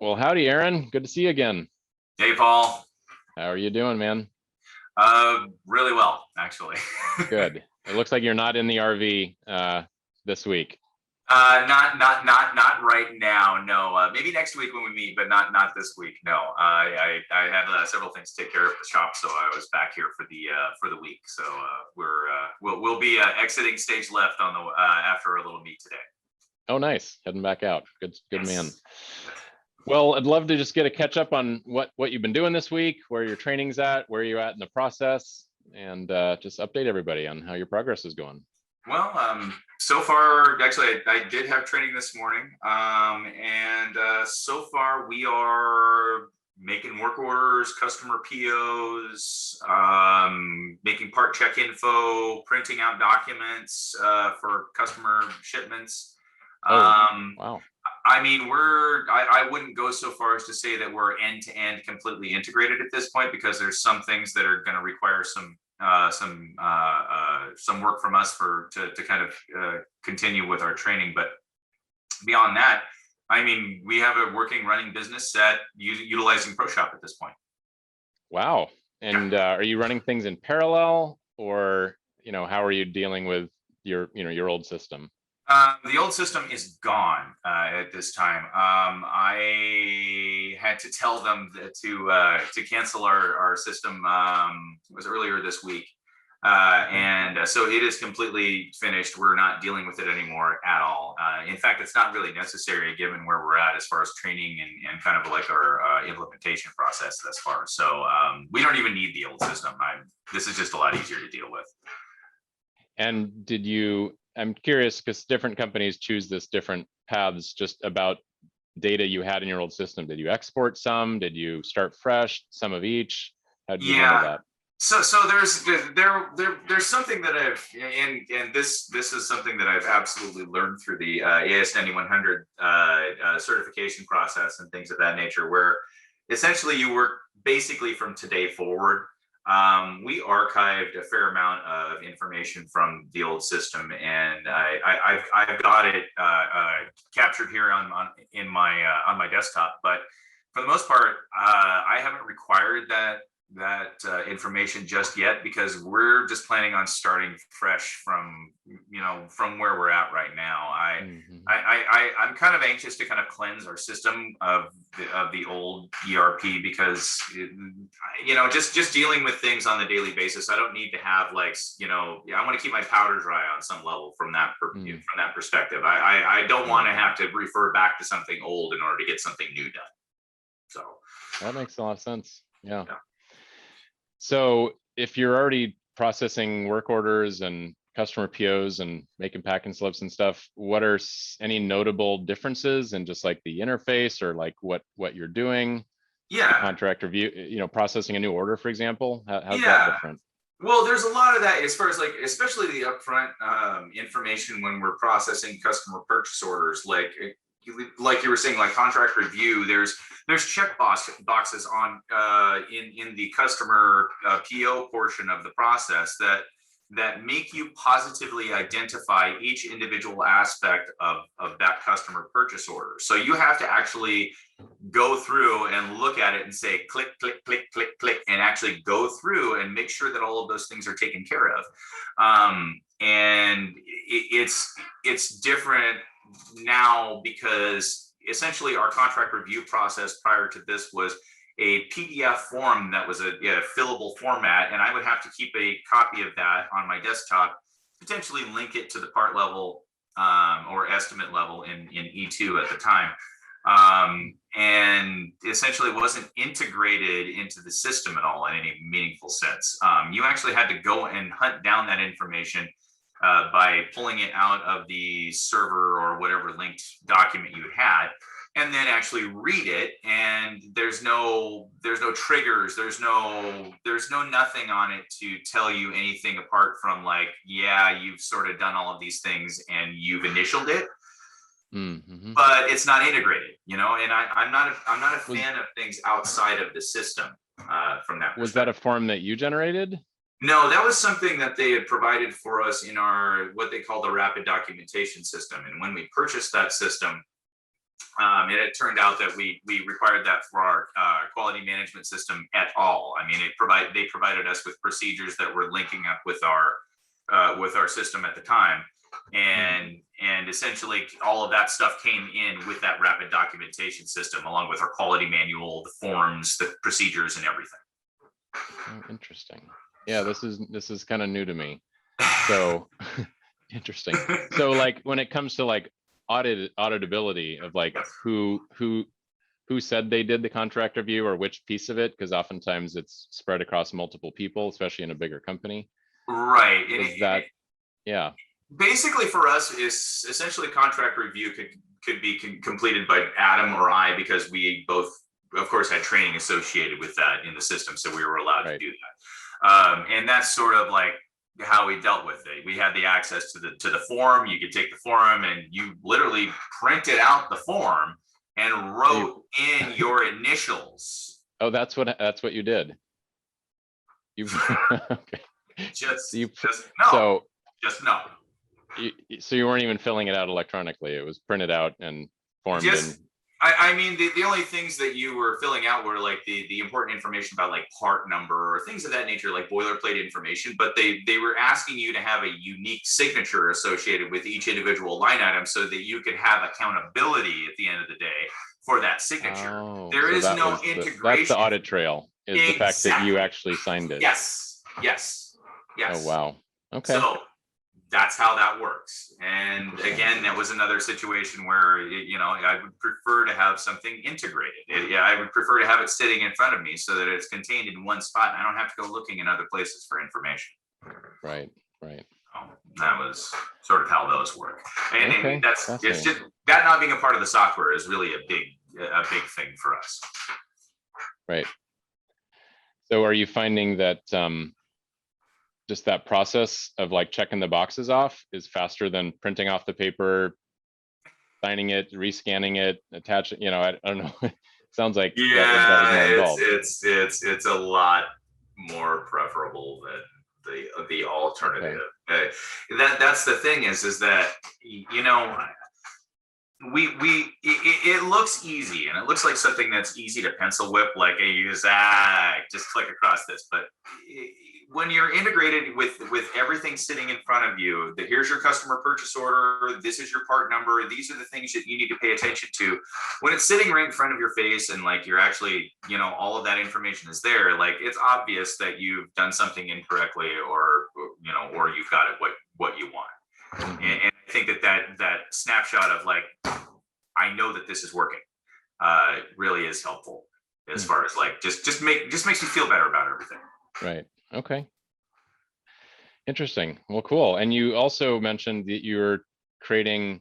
Well, howdy, Aaron. Good to see you again. Hey, Paul. How are you doing, man? Really well, actually. Good. It looks like you're not in the RV this week. Not right now. No, maybe next week when we meet, but not this week. No, I had several things to take care of at the shop, so I was back here for the week. So we'll be exiting stage left on the after a little meet today. Oh, nice. Heading back out. Good Yes. man. Well, I'd love to just get a catch up on what you've been doing this week, where your training's at, where you're at in the process, and just update everybody on how your progress is going. Well, so far, actually, I did have training this morning, and so far we are making work orders, customer POs, making part check info, printing out documents for customer shipments. Wow. I mean, I wouldn't go so far as to say that we're end to end completely integrated at this point, because there's some things that are going to require some work from us to kind of continue with our training. But beyond that, I mean, we have a working, running business set utilizing ProShop at this point. Wow. And are you running things in parallel, or how are you dealing with your old system? The old system is gone at this time. I had to tell them to cancel our system. It was earlier this week, and so it is completely finished. We're not dealing with it anymore at all. In fact, it's not really necessary given where we're at as far as training and kind of like our implementation process thus far. So we don't even need the old system. This is just a lot easier to deal with. And I'm curious, because different companies choose this different paths, just about data you had in your old system. Did you export some? Did you start fresh? Some of each? How did you handle that? So there's something that and this is something that I've absolutely learned through the AS9100 certification process and things of that nature, where essentially you work basically from today forward. We archived a fair amount of information from the old system, and I've got it captured here on my desktop. But for the most part, I haven't required that information just yet, because we're just planning on starting fresh from where we're at right now. I'm kind of anxious to kind of cleanse our system of the old ERP, because just dealing with things on the daily basis, I don't need to have I want to keep my powder dry on some level from that perspective. I don't want to have to refer back to something old in order to get something new done. So that makes a lot of sense. Yeah. So if you're already processing work orders and customer POs and making packing slips and stuff, what are any notable differences in just like the interface, or like what you're doing? Yeah. The contract review, processing a new order, for example. How's that different? Well, there's a lot of that as far as especially the upfront information when we're processing customer purchase orders, like you were saying, like contract review. There's check boxes on in the customer PO portion of the process that make you positively identify each individual aspect of that customer purchase order. So you have to actually go through and look at it and say click, click, click, click, click, and actually go through and make sure that all of those things are taken care of. And it's different now, because essentially our contract review process prior to this was a PDF form that was a fillable format, and I would have to keep a copy of that on my desktop, potentially link it to the part level or estimate level in E2 at the time, and essentially wasn't integrated into the system at all in any meaningful sense. You actually had to go and hunt down that information by pulling it out of the server or whatever linked document you had, and then actually read it. And there's no triggers, there's no nothing on it to tell you anything apart from you've sort of done all of these things and you've initialed it. Mm-hmm. But it's not integrated, and I'm not a fan of things outside of the system from that perspective. Was that a form that you generated? No, that was something that they had provided for us in our what they call the rapid documentation system. And when we purchased that system, And it turned out that we required that for our quality management system at all. I mean, they provided us with procedures that were linking up with our system at the time, and essentially all of that stuff came in with that rapid documentation system, along with our quality manual, the forms, the procedures, and everything. Oh, interesting. Yeah, this is kind of new to me. So interesting. So like when it comes to like auditability of like who said they did the contract review or which piece of it, because oftentimes it's spread across multiple people, especially in a bigger company. Right. Is that, yeah. Basically for us is essentially contract review could be completed by Adam or I, because we both, of course, had training associated with that in the system. So we were allowed to do that. And that's sort of like how we dealt with it. We had the access to the form. You could take the form and you literally printed out the form and wrote in your initials. Oh, that's what you did. You okay. Just no. So you weren't even filling it out electronically. It was printed out and formed in. I mean, the only things that you were filling out were like the important information about like part number or things of that nature, like boilerplate information, but they were asking you to have a unique signature associated with each individual line item so that you could have accountability at the end of the day for that signature. Oh, there is no integration. That's the audit trail, is the fact that you actually signed it. Yes. Oh, wow. Okay. So that's how that works. And again, that was another situation where, I would prefer to have something integrated. I would prefer to have it sitting in front of me so that it's contained in one spot and I don't have to go looking in other places for information. Right. That was sort of how those work. And, okay. and it's just that not being a part of the software is really a big thing for us. Right. So are you finding that just that process of like checking the boxes off is faster than printing off the paper, signing it, rescanning it, attaching, I don't know. It sounds like that was more involved. It's a lot more preferable than the alternative. Okay. That's the thing is that, it looks easy and it looks like something that's easy to pencil whip, like you just click across this, but when you're integrated with everything sitting in front of you, here's your customer purchase order, this is your part number, these are the things that you need to pay attention to. When it's sitting right in front of your face and like you're actually, all of that information is there, like it's obvious that you've done something incorrectly or you've got it what you want. Mm-hmm. And I think that snapshot of like, I know that this is working, really is helpful as far as like just makes you feel better about everything. Right. Okay. Interesting. Well, cool. And you also mentioned that you're creating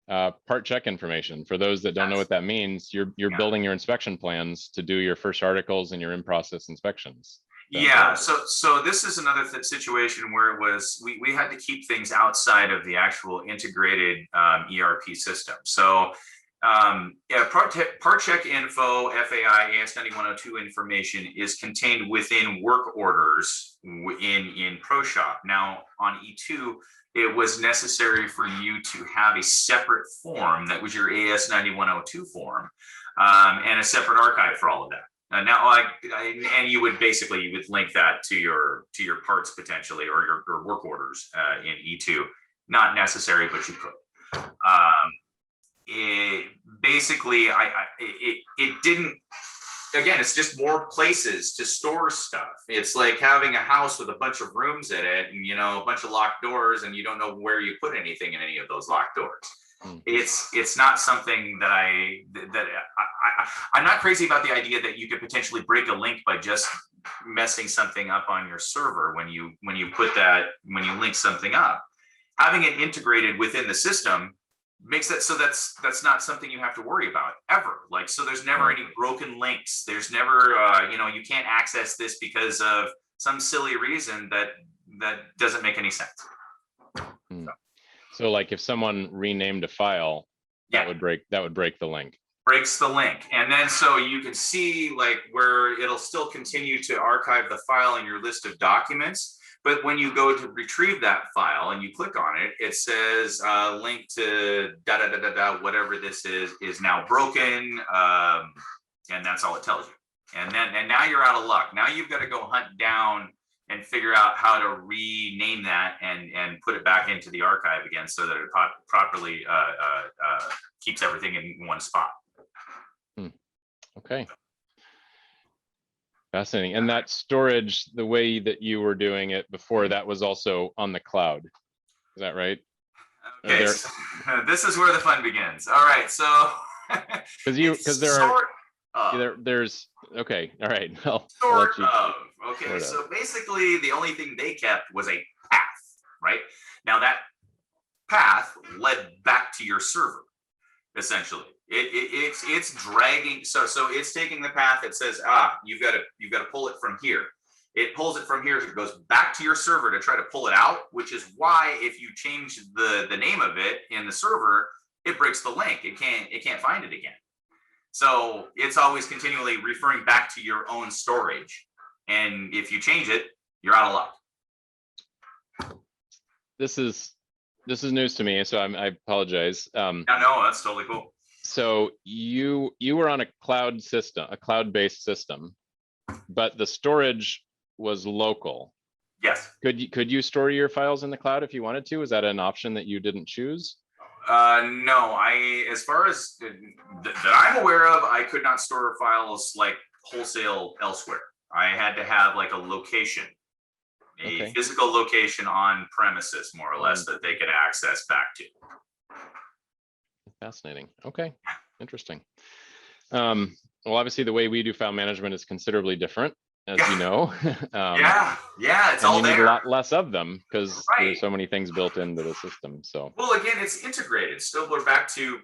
part check information. For those that don't know what that means, you're building your inspection plans to do your first articles and your in-process inspections. Yeah, so this is another situation where it was we had to keep things outside of the actual integrated ERP system. So part check info, FAI, AS9100 information is contained within work orders in ProShop. Now on E2, it was necessary for you to have a separate form that was your AS9100 form and a separate archive for all of that. And you would link that to your parts potentially or your work orders in E2. Not necessary, but you could. It didn't. Again, it's just more places to store stuff. It's like having a house with a bunch of rooms in it, and a bunch of locked doors, and you don't know where you put anything in any of those locked doors. It's not something that I'm not crazy about the idea that you could potentially break a link by just messing something up on your server when you link something up. Having it integrated within the system makes that so that's not something you have to worry about ever. Like, so there's never any broken links. There's never you can't access this because of some silly reason that doesn't make any sense. So like if someone renamed a file, that would break the link. Breaks the link. And then so you can see like where it'll still continue to archive the file in your list of documents, But when you go to retrieve that file and you click on it, it says link to da da da da da, whatever this is now broken, and that's all it tells you. And now you're out of luck. Now you've got to go hunt down and figure out how to rename that and put it back into the archive again so that it properly keeps everything in one spot. Okay. Fascinating. And that storage, the way that you were doing it before, that was also on the cloud. Is that right? Okay, so this is where the fun begins. All right, so because there's okay, all right. Sort of. Okay, so basically the only thing they kept was a path, right? Now that path led back to your server, essentially. It's dragging, so it's taking the path that says, you've got to pull it from here. It pulls it from here, it goes back to your server to try to pull it out, which is why if you change the name of it in the server, it breaks the link. It can't find it again. So it's always continually referring back to your own storage. And if you change it, you're out of luck. This is news to me, so I apologize. No, that's totally cool. So you were on a cloud system, a cloud-based system, but the storage was local. Yes. Could you store your files in the cloud if you wanted to? Is that an option that you didn't choose? No, as far as that I'm aware of, I could not store files like wholesale elsewhere. I had to have like a location, a physical location on premises, more or less, that they could access back to. Fascinating. Okay, interesting. Well, obviously the way we do file management is considerably different, as you know. It's all there. You need a lot less of them because there's so many things built into the system. So, well, again, it's integrated. Still, we're back to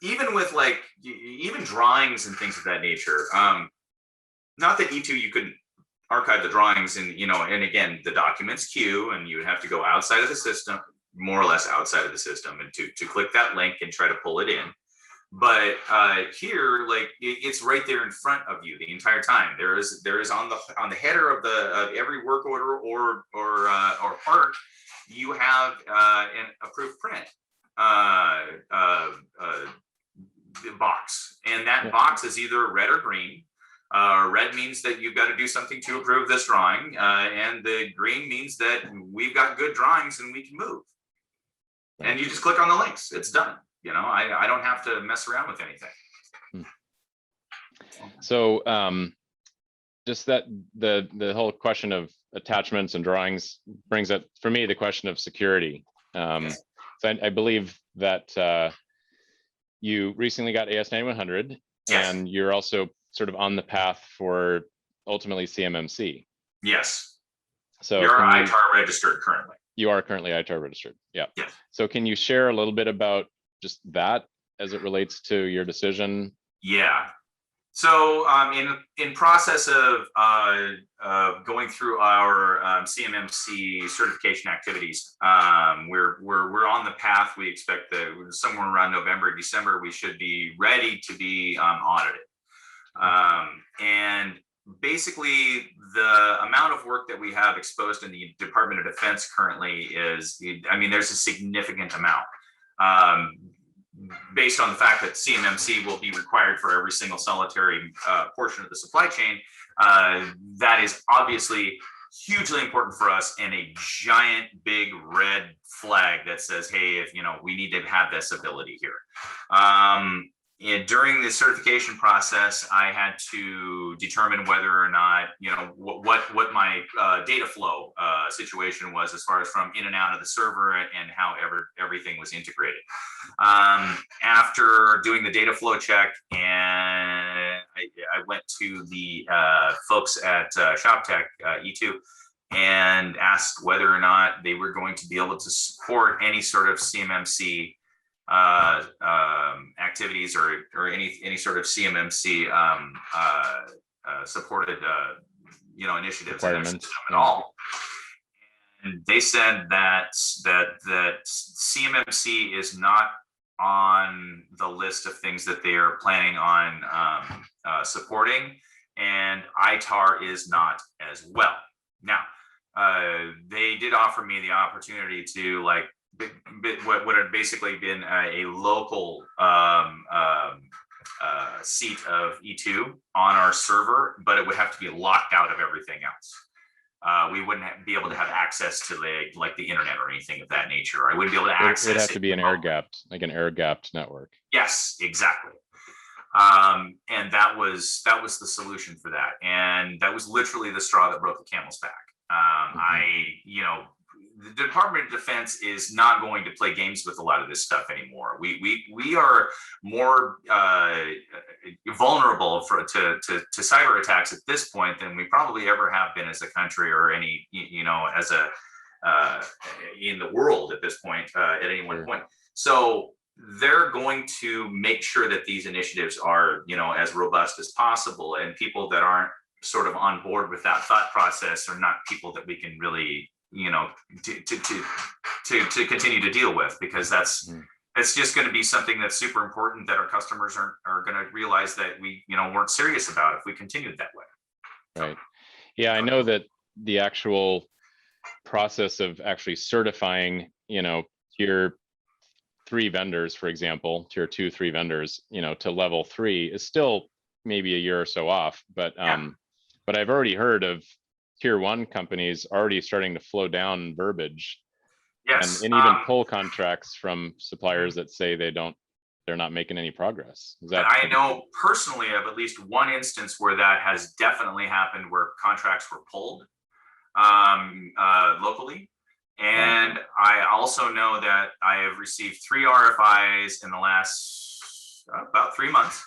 even with like even drawings and things of that nature. Not that E2 you couldn't archive the drawings and and again the documents queue, and you would have to go outside of the system, more or less outside of the system, and to click that link and try to pull it in. But here, like it's right there in front of you the entire time. There is on the header of every work order or part, you have an approved print box, and that box is either red or green. Red means that you've got to do something to approve this drawing, and the green means that we've got good drawings and we can move. And you just click on the links. It's done. I don't have to mess around with anything. So just that the whole question of attachments and drawings brings up for me the question of security. So I believe that you recently got AS9100, and you're also sort of on the path for ultimately CMMC. Yes. So you're ITAR registered currently. You are currently ITAR registered. Yeah. Yes. So can you share a little bit about just that as it relates to your decision? Yeah. So in process of going through our CMMC certification activities, we're on the path. We expect that somewhere around November, December, we should be ready to be audited. And basically the amount of work that we have exposed in the Department of Defense currently is, there's a significant amount. Based on the fact that CMMC will be required for every single solitary portion of the supply chain, that is obviously hugely important for us, and a giant big red flag that says, hey, if we need to have this ability here. And during the certification process, I had to determine whether or not, what my data flow situation was as far as from in and out of the server and how everything was integrated. After doing the data flow check, and I went to the folks at ShopTech E2 and asked whether or not they were going to be able to support any sort of CMMC activities or any sort of CMMC supported initiatives at all. And they said that CMMC is not on the list of things that they are planning on supporting, and ITAR is not as well. Now, they did offer me the opportunity to like what would have basically been a local seat of E2 on our server, but it would have to be locked out of everything else. We wouldn't be able to have access to like the internet or anything of that nature. I wouldn't be able to access it. It'd have to be an air-gapped, like an air-gapped network. Yes, exactly. And that was the solution for that. And that was literally the straw that broke the camel's back. The Department of Defense is not going to play games with a lot of this stuff anymore. We are more vulnerable to cyber attacks at this point than we probably ever have been as a country or any, as a in the world at this point, at any one point. So they're going to make sure that these initiatives are, as robust as possible, and people that aren't sort of on board with that thought process are not people that we can really, to continue to deal with, because it's just going to be something that's super important that our customers are going to realize that we, weren't serious about if we continued that way. Right. Yeah, I know that the actual process of actually certifying, tier 3 vendors, for example, tier 2, 3 vendors, to level 3 is still maybe a year or so off, but I've already heard of tier 1 companies already starting to flow down verbiage. Yes. And even pull contracts from suppliers that say they're not making any progress. Is that? I know personally of at least one instance where that has definitely happened, where contracts were pulled locally. And I also know that I have received 3 RFIs in the last about 3 months.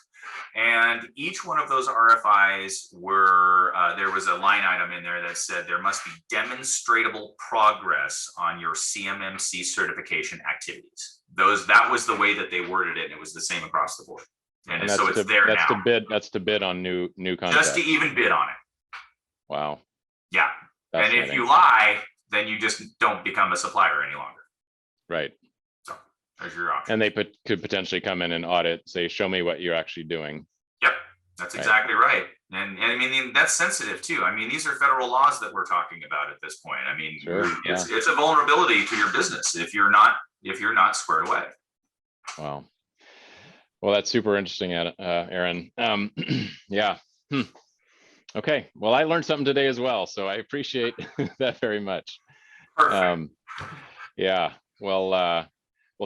And each one of those RFIs were, there was a line item in there that said there must be demonstratable progress on your CMMC certification activities. That was the way that they worded it, and it was the same across the board. And so it's there now. That's to bid on new contracts. Just to even bid on it. Wow. Yeah. And if you lie, then you just don't become a supplier any longer. Right. So there's your option. And they could potentially come in and audit, say, show me what you're actually doing. Yep, that's exactly right. And I mean, that's sensitive too. I mean, these are federal laws that we're talking about at this point. I mean, it's a vulnerability to your business if you're not squared away. Wow. Well, that's super interesting, Aaron. Yeah. Okay. Well, I learned something today as well, so I appreciate that very much. Perfect. Yeah. Well,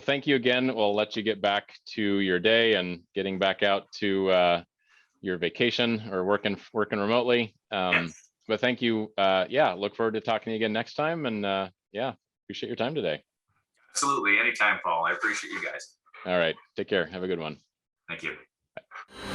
thank you again. We'll let you get back to your day and getting back out to your vacation or working remotely. Yes. But thank you. Yeah, look forward to talking to you again next time. And yeah, appreciate your time today. Absolutely. Anytime, Paul. I appreciate you guys. All right. Take care. Have a good one. Thank you. Bye.